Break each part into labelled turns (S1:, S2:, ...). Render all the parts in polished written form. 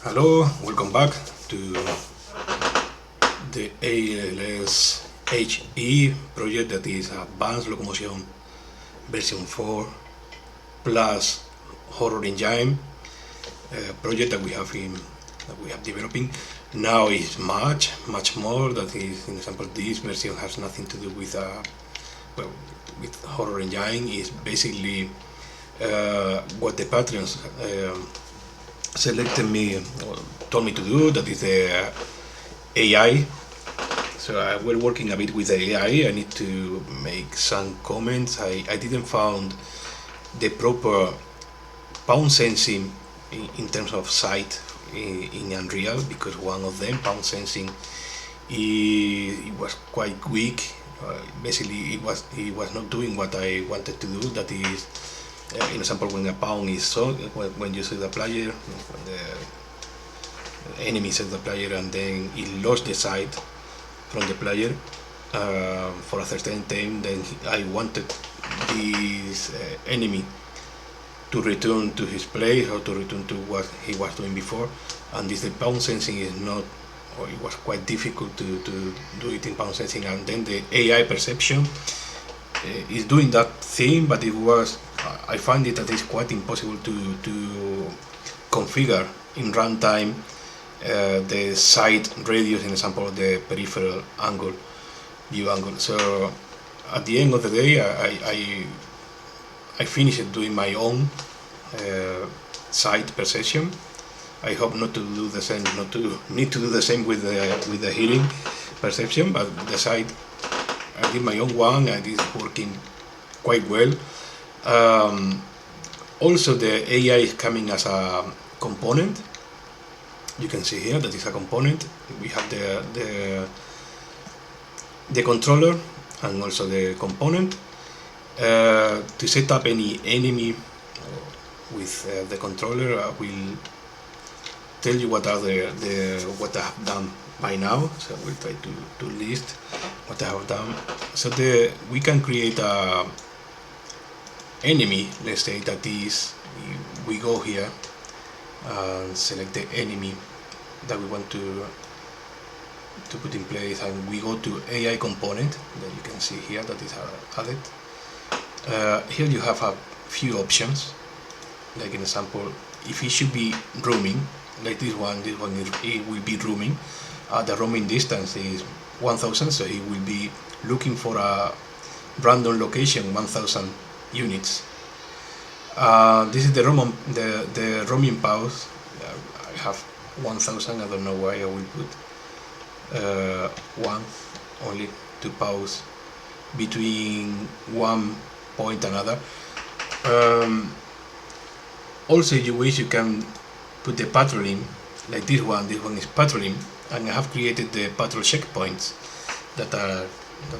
S1: Hello, welcome back to the ALSHE project, that is Advanced Locomotion version 4 plus Horror Engine project that we have developing. Now is much more. That is, in example, this version has nothing to do with with Horror Engine. Is basically what the patrons selected me or told me to do. That is the AI. So we're working a bit with the AI. I need to make some comments. I didn't found the proper pound sensing in terms of sight in Unreal, because one of them, pound sensing, it was quite weak. Basically, it was not doing what I wanted to do. That is, in example, when a pound is so, when you see the player, when the enemy sees the player, and then it lost the sight from the player for a certain time, then I wanted this enemy to return to his place or to return to what he was doing before. And this, the pound sensing is not, or it was quite difficult to do it in pound sensing. And then the AI perception is doing that thing, but I find it that it's quite impossible to configure in runtime the sight radius, in example, the peripheral angle, view angle. So at the end of the day, I finished doing my own sight perception. I hope not to do the same, not to need to do the same with the hearing perception, but the sight, I did my own one, and it's working quite well. Also, the AI is coming as a component. You can see here that is a component. We have the controller and also the component. To set up any enemy with the controller, I will tell you what are what I have done by now. So I will try to list what I have done. So we can create a enemy. Let's say that is, we go here and select the enemy that we want to put in place, and we go to AI component that you can see here that is added. Here you have a few options, like an example, if it should be roaming, like this one it will be roaming. The roaming distance is 1000, so it will be looking for a random location 1000 units. This is the roaming pause. I have 1000. I don't know why I will put one only to pause between one point another. Also, if you wish, you can put the patrolling, like this one. This one is patrolling, and I have created the patrol checkpoints that I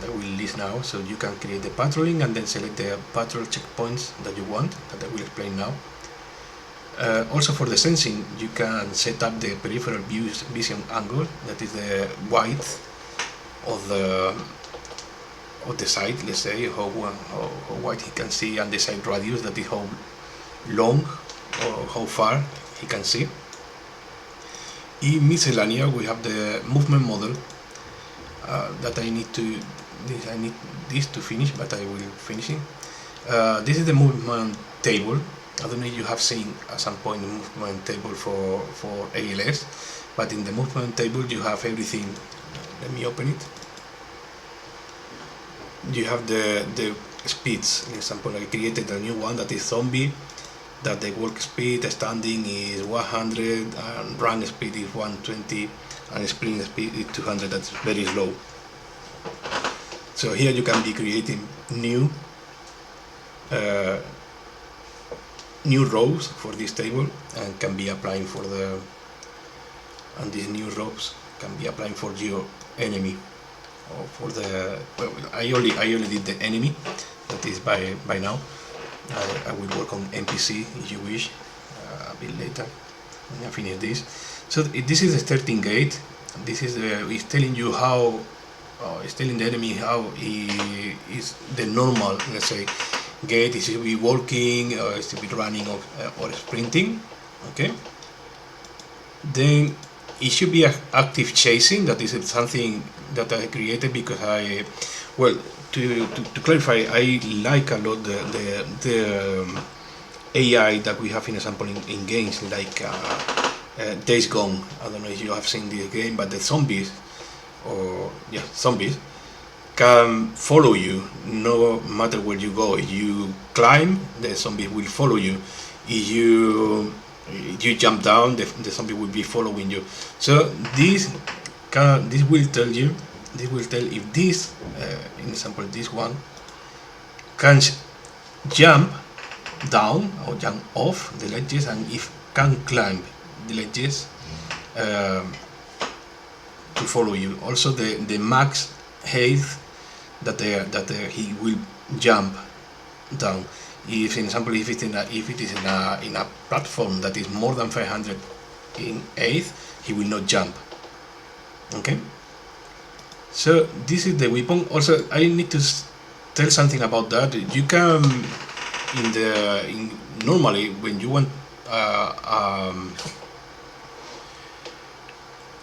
S1: will list now. So you can create the patrolling and then select the patrol checkpoints that you want, that I will explain now. Also, for the sensing, you can set up the peripheral vision angle, that is the width of the sight, let's say, how wide he can see, and the sight radius, that is how long or how far he can see. In miscellaneous, we have the movement model that I need this to finish, but I will finish it. This is the movement table. I don't know if you have seen at some point the movement table for ALS, but in the movement table you have everything. Let me open it. You have the speeds. For example, I created a new one that is zombie, that the walk speed, standing is 100, and run speed is 120, and sprint speed is 200. That's very slow. So here you can be creating new rows for this table, and can be applying for and these new rows can be applying for your enemy. Or for the, well, I only did the enemy, that is by now. I will work on NPC if you wish a bit later when I finish this. So this is the starting gate. This is it's telling you how, it's telling the enemy how is the normal, let's say, gate. Is to be walking, or is to be running, or sprinting. Okay. Then it should be active chasing. That is something that I created because well, to clarify, I like a lot the AI that we have, in example, in games like Days Gone. I don't know if you have seen this game, but the zombies, or yeah, zombies, can follow you no matter where you go. If you climb, the zombie will follow you. If you jump down, the zombie will be following you. So this will tell you, this will tell if this, in example, this one can jump down or jump off the ledges, and if can climb the ledges to follow you. Also the max height that he will jump down. If, for example, if it is in a platform that is more than 500 in height, he will not jump. Okay. So this is the weapon. Also, I need to tell something about that. You can normally when you want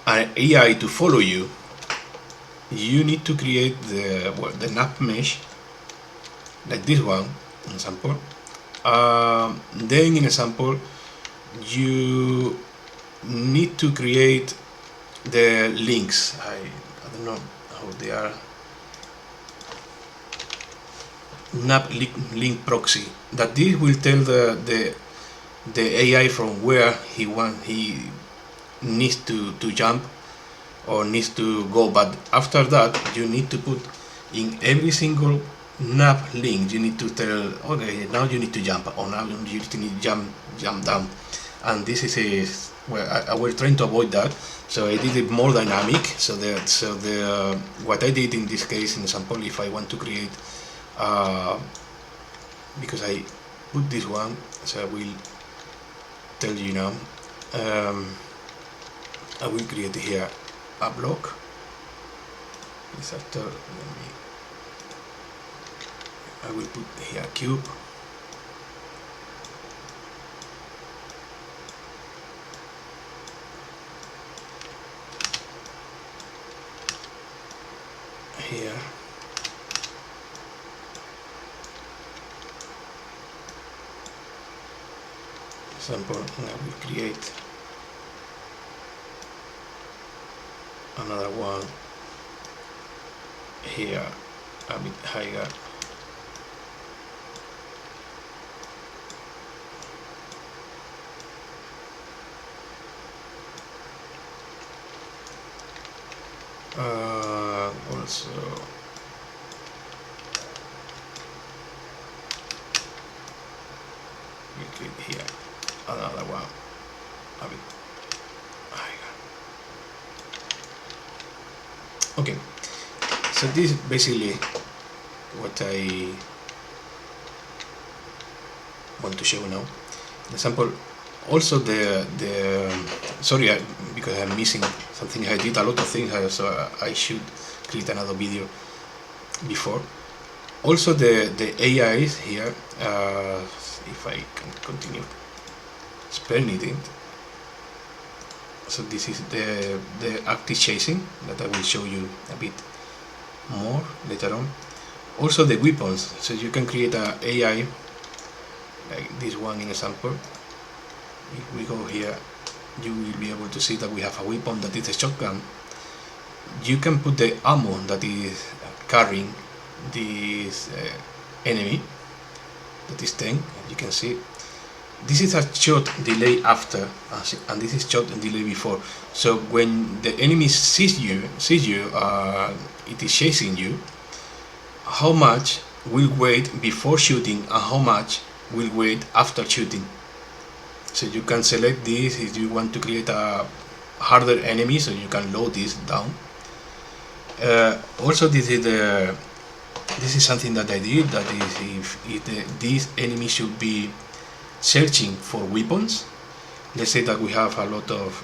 S1: an AI to follow you, you need to create the Nav Mesh, like this one, in example. Then, in example, you need to create the links. I don't know how they are. Nav link proxy. That this will tell the AI from where he needs to jump or needs to go. But after that, you need to put in every single nav link. You need to tell, okay, now you need to jump, or now you need to jump down. And this is well, I was trying to avoid that, so I did it more dynamic. So what I did in this case, in example, if I want to create, because I put this one, so I will tell you now. I will create here a block. This after, I will put here a cube. Here. Example, and I will create another one here a bit higher. Also we click here another one a bit higher. Okay, so this is basically what I want to show now. Example, also sorry, because I'm missing something. I did a lot of things, so I should create another video before. Also the AIs here, if I can continue explaining it. So this is the active chasing that I will show you a bit more later on. Also the weapons, so you can create a AI like this one in example. If we go here, you will be able to see that we have a weapon that is a shotgun. You can put the ammo that is carrying this enemy, that is 10, you can see. This is a shot delay after, and this is shot delay before. So when the enemy sees you, it is chasing you, how much will wait before shooting and how much will wait after shooting. So you can select this if you want to create a harder enemy, so you can load this down. Also, this is something that I did. That is, if this enemy should be searching for weapons. Let's say that we have a lot of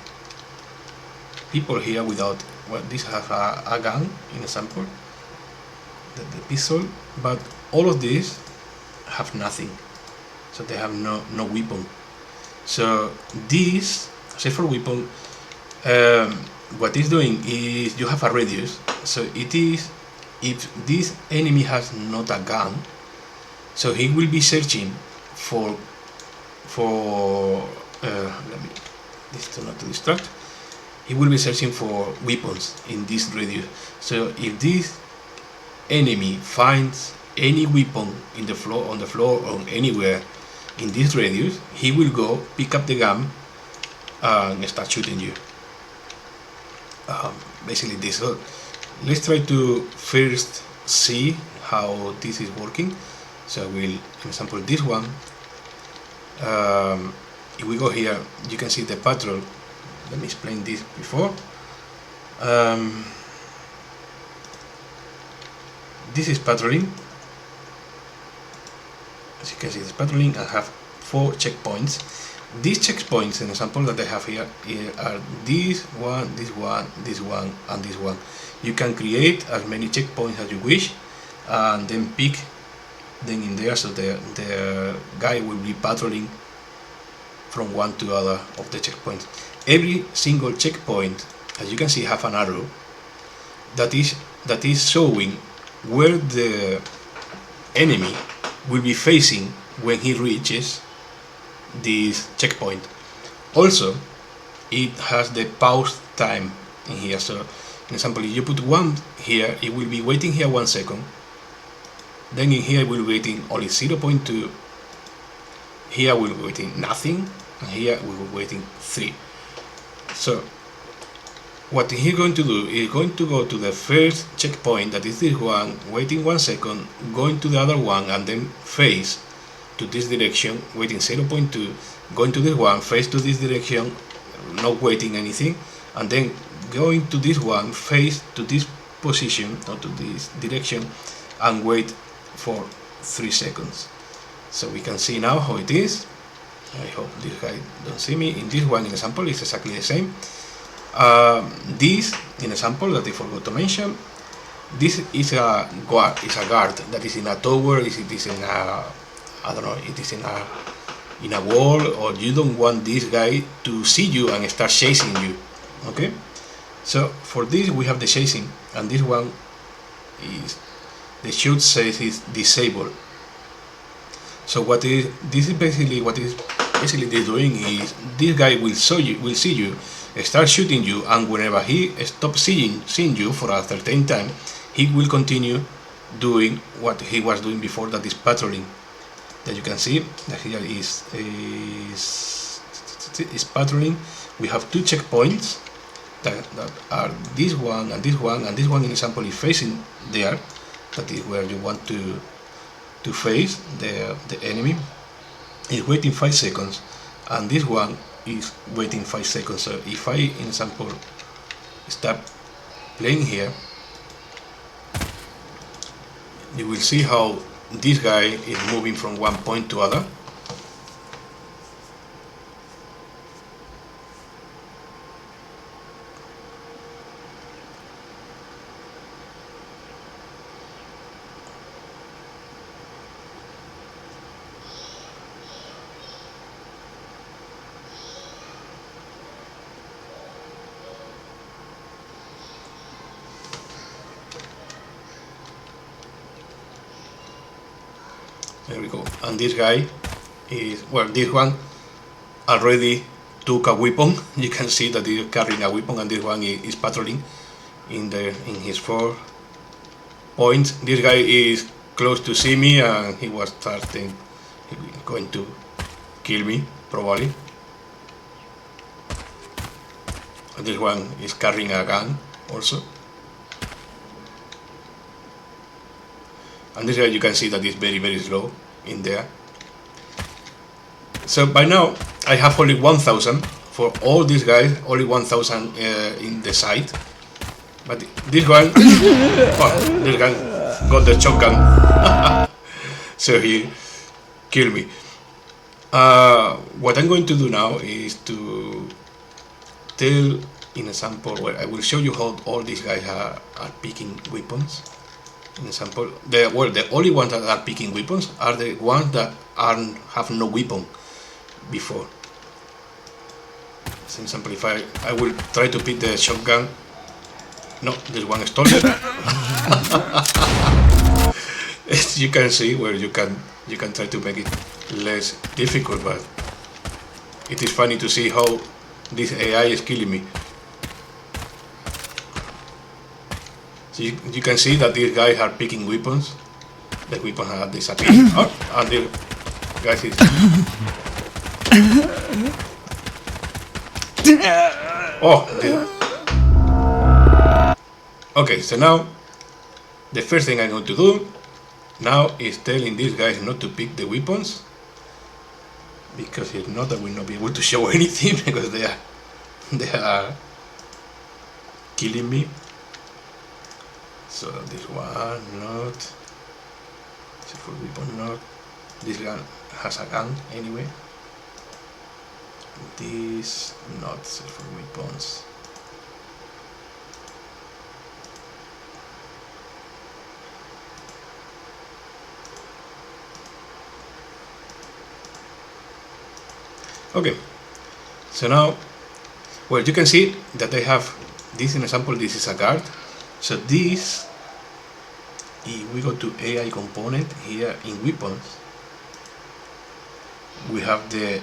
S1: people here without, well, this have a gun in example, the pistol, but all of these have nothing, so they have no weapon. So this safer weapon. What it's doing is you have a radius, so it is, if this enemy has not a gun, so he will be searching for let me this to not to distract. He will be searching for weapons in this radius. So if this enemy finds any weapon in the floor, on the floor, or anywhere in this radius, he will go pick up the gun and start shooting you. Basically this. So let's try to first see how this is working. So we'll, for example, this one. If we go here, you can see the patrol. Let me explain this before. This is patrolling. As you can see, it's patrolling and have 4 checkpoints. These checkpoints, an example that I have here are this one, this one, this one, and this one. You can create as many checkpoints as you wish, and then pick them in there, so the guy will be patrolling from one to other of the checkpoints. Every single checkpoint, as you can see, have an arrow that is showing where the enemy will be facing when he reaches this checkpoint. Also, it has the pause time in here. So, for example, if you put 1 here, it will be waiting here 1 second. Then in here, we'll be waiting only 0.2. Here we'll be waiting nothing, and here we will be waiting 3. So, what he's going to do is going to go to the first checkpoint, that is this one, waiting 1 second, going to the other one, and then face to this direction, waiting 0.2, going to this one, face to this direction, not waiting anything, and then going to this one, face to this position or to this direction, and wait for 3 seconds. So we can see now how it is. I hope this guy don't see me. In this one, in example, is exactly the same. This, in example, that I forgot to mention, this is a guard. That is in a tower. It is in a, I don't know, it is in a wall, or you don't want this guy to see you and start chasing you. Okay, so for this we have the chasing, and this one is the shoot says is disabled. So what is this is basically what is basically this doing is this guy will see you, start shooting you, and whenever he stops seeing you for a certain time, he will continue doing what he was doing before, that is patrolling. That you can see that here is patrolling. We have 2 checkpoints that are this one and this one, and this one, in example, is facing there. That is where you want to face the enemy. Is waiting 5 seconds, and this one is waiting 5 seconds. So if I, in example, start playing here, you will see how this guy is moving from one point to other. There we go. And this guy is, well, this one already took a weapon. You can see that he is carrying a weapon, and this one is patrolling in his 4 points. This guy is close to see me, and he was going to kill me probably. And this one is carrying a gun also. And this guy, you can see that it's very, very slow in there. So by now I have only 1000 for all these guys, only 1000 in the site. But this one, oh, this guy got the shotgun, so he killed me. What I'm going to do now is to tell in a sample where I will show you how all these guys are picking weapons. In example, the only ones that are picking weapons are the ones that have no weapon before. For example, if I will try to pick the shotgun. No, this one is stolen. As you can see, where you can try to make it less difficult, but it is funny to see how this AI is killing me. So you can see that these guys are picking weapons. The weapons have disappeared. Oh, and the guys is. Oh. Okay, so now the first thing I'm going to do now is telling these guys not to pick the weapons, because if not, I will not be able to show anything because they are killing me. So this one not, for weapon not. This gun has a gun anyway. This not for weapons. Okay, so now, well, you can see that I have this in example. This is a guard. So this, if we go to AI component here in weapons, we have the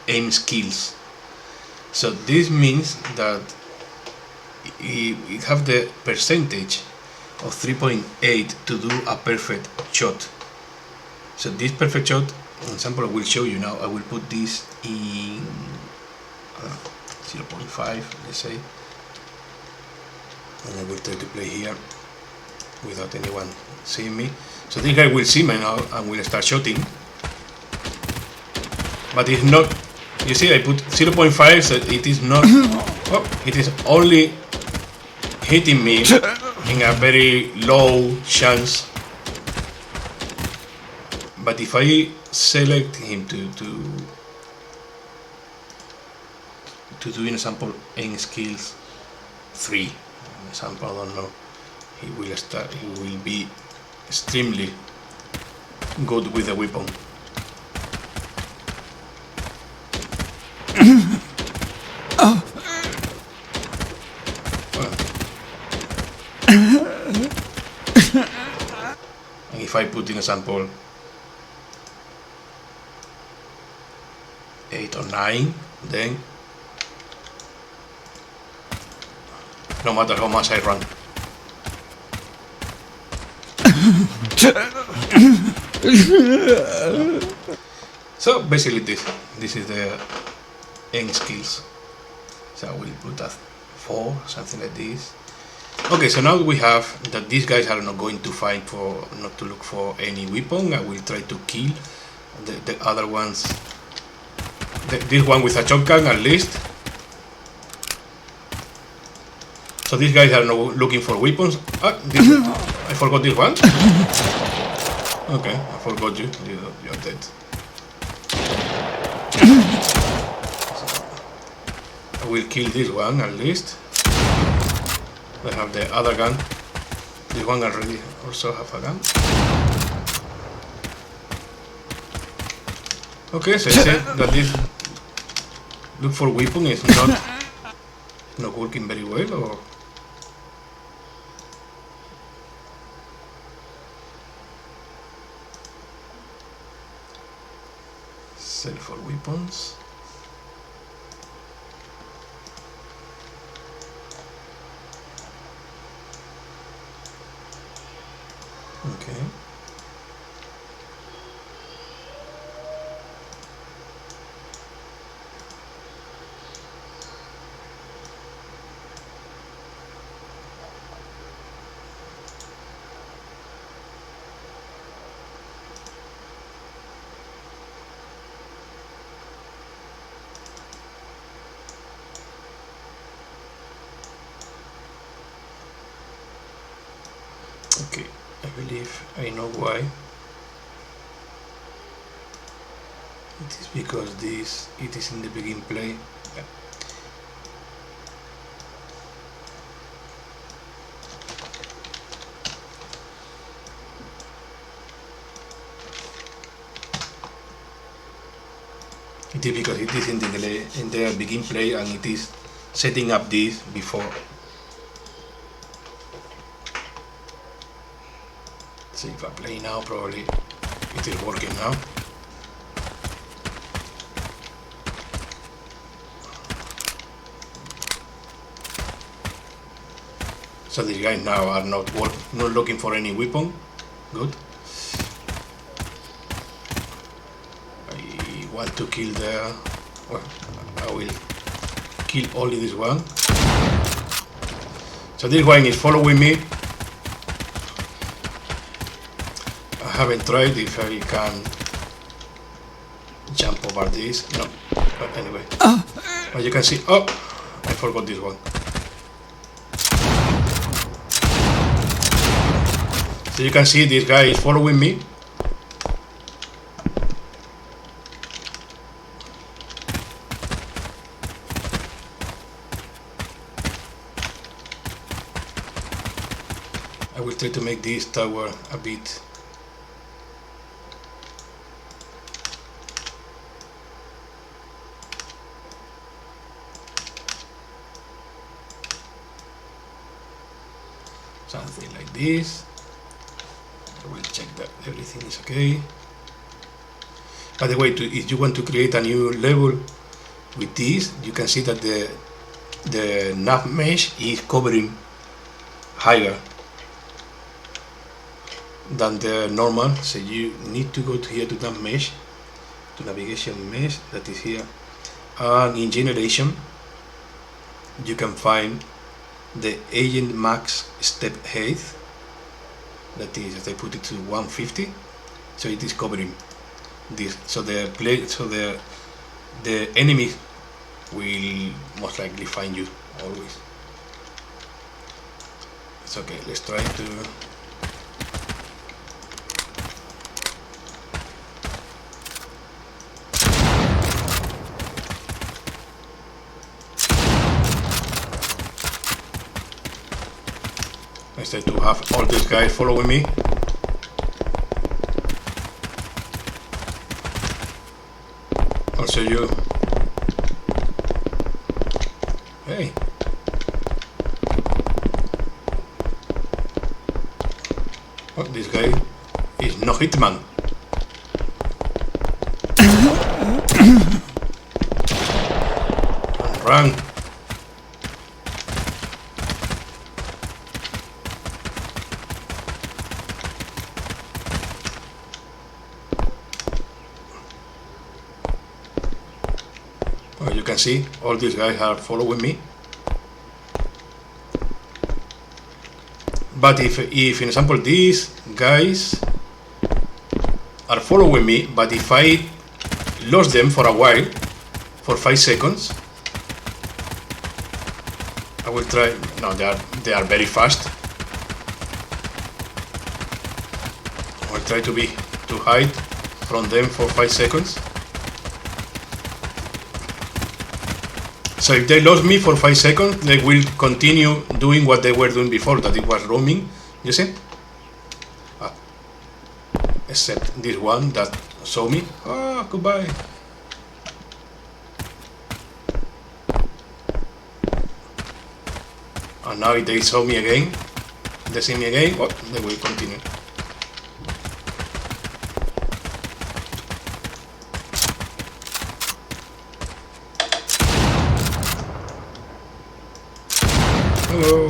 S1: aim skills. So this means that it have the percentage of 3.8 to do a perfect shot. So this perfect shot, for example, I will show you now. I will put this in 0.5, let's say, and I will try to play here without anyone seeing me. So this guy will see me now and will start shooting. But it's not, you see, I put 0.5, so it is not, oh, it is only hitting me in a very low chance. But if I select him to do an example in skills 3, example, I don't know, he will be extremely good with the weapon.
S2: Oh.
S1: And if I put in example 8 or 9, then no matter how much I run. So basically this is the end skills. So I will put that 4, something like this. Okay, so now we have that these guys are not going to fight for, not to look for any weapon. I will try to kill the other ones. This one with a shotgun at least. So these guys are not looking for weapons. Ah, I forgot this one. Okay, I forgot you. You're dead. So I will kill this one at least. I have the other gun. This one already also have a gun. Okay, so I said that this look for weapon is not working very well, or sell for weapons. Okay. Okay, I believe I know why. It is because it is in the begin play. Yeah. This because it is in the begin play and it is setting up this before. So if I play now, probably it is working now. So these guys now are not looking for any weapon. Good. I want to kill the. Well, I will kill only this one. So this one is following me. I haven't tried if I can jump over this. No. But anyway. But you can see. Oh, I forgot this one. So you can see this guy is following me. I will try to make this tower a bit something like this. I will check that everything is okay. By the way, if you want to create a new level with this, you can see that the nav mesh is covering higher than the normal. So you need to go to here to nav mesh, to navigation mesh, that is here, and in generation you can find the agent max step height. That is, if I put it to 150, so it is covering this. So the enemy will most likely find you always. It's okay. Let's try to. Instead to have all these guys following me. Also you. Hey. Oh, this guy is no hitman. Run. You can see all these guys are following me. But if in example these guys are following me, but if I lost them for a while, for 5 seconds, I will try. No, they are very fast. I will try to hide from them for 5 seconds. So if they lost me for 5 seconds, they will continue doing what they were doing before, that it was roaming, you see? Except this one that saw me. Ah, goodbye. And now if they saw me again, they see me again, oh, they will continue. Hello.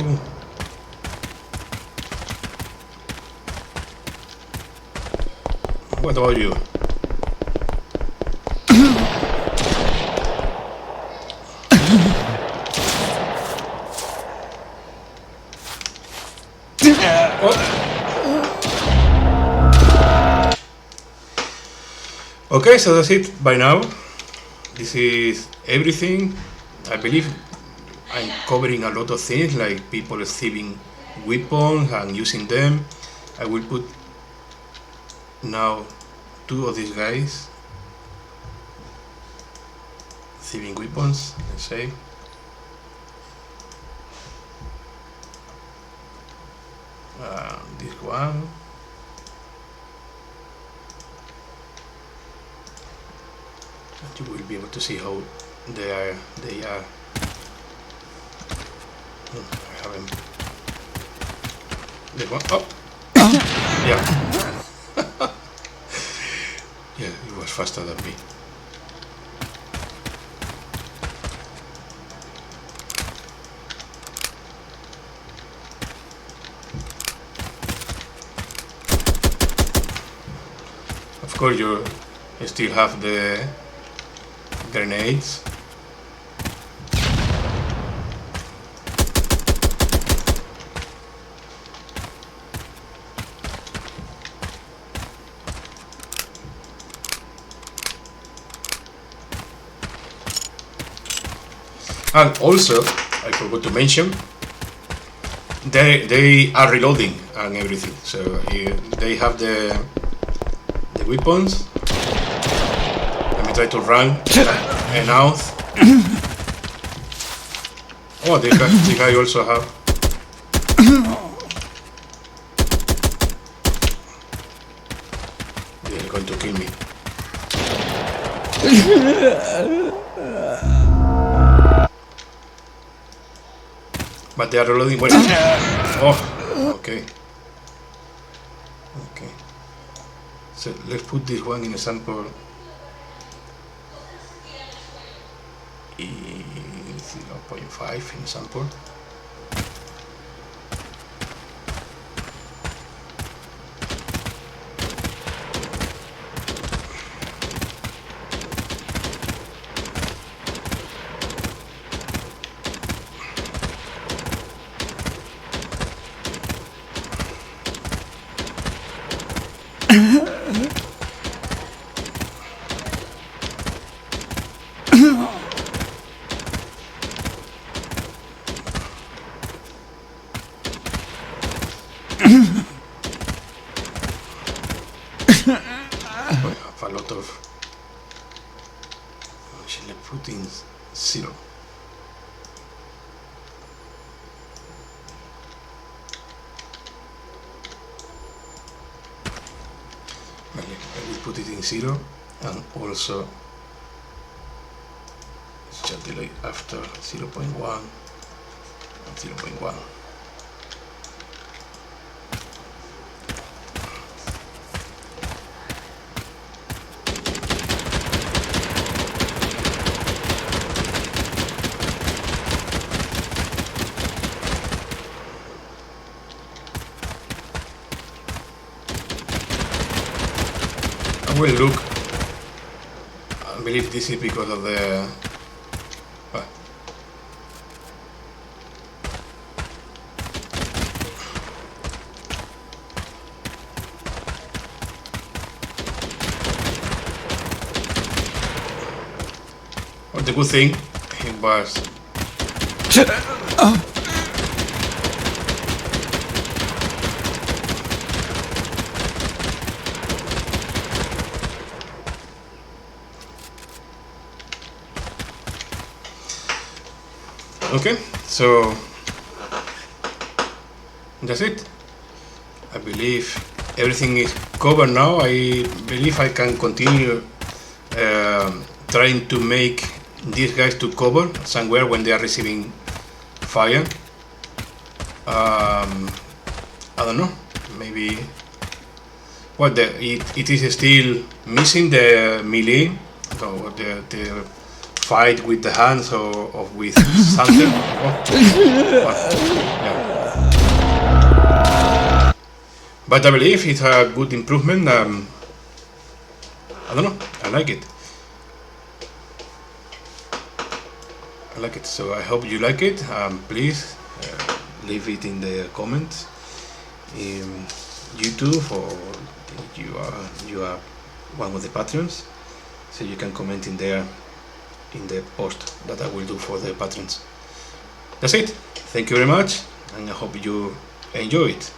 S1: What about you? Okay, so that's it by now. This is everything. I believe I'm covering a lot of things, like people receiving weapons and using them. I will put now 2 of these guys receiving weapons, let's say. This one. That you will be able to see how they are. I haven't. This one. Oh, yeah. Yeah, it was faster than me. Of course, you still have the grenades. And also, I forgot to mention, they are reloading and everything. So they have the weapons. Let me try to run and out. Oh, the guy also have. They're going to kill me. But they are reloading. Well, oh, okay. Okay. So let's put this one in a sample. 0.5 in sample. A lot of. Actually, put in 0. I will put it in 0, and also just delay after 0.1 and 0.1. Well, look, I believe this is because of the well, the good thing it was okay, so that's it. I believe everything is covered now. I believe I can continue trying to make these guys to cover somewhere when they are receiving fire. I don't know, maybe what it is still missing the melee, so the fight with the hands or with something. Yeah. But I believe it's a good improvement. I don't know, I like it. So I hope you like it. Please leave it in the comments in YouTube, or you are one of the patrons, so you can comment in there in the post that I will do for the patrons. That's it. Thank you very much, and I hope you enjoy it.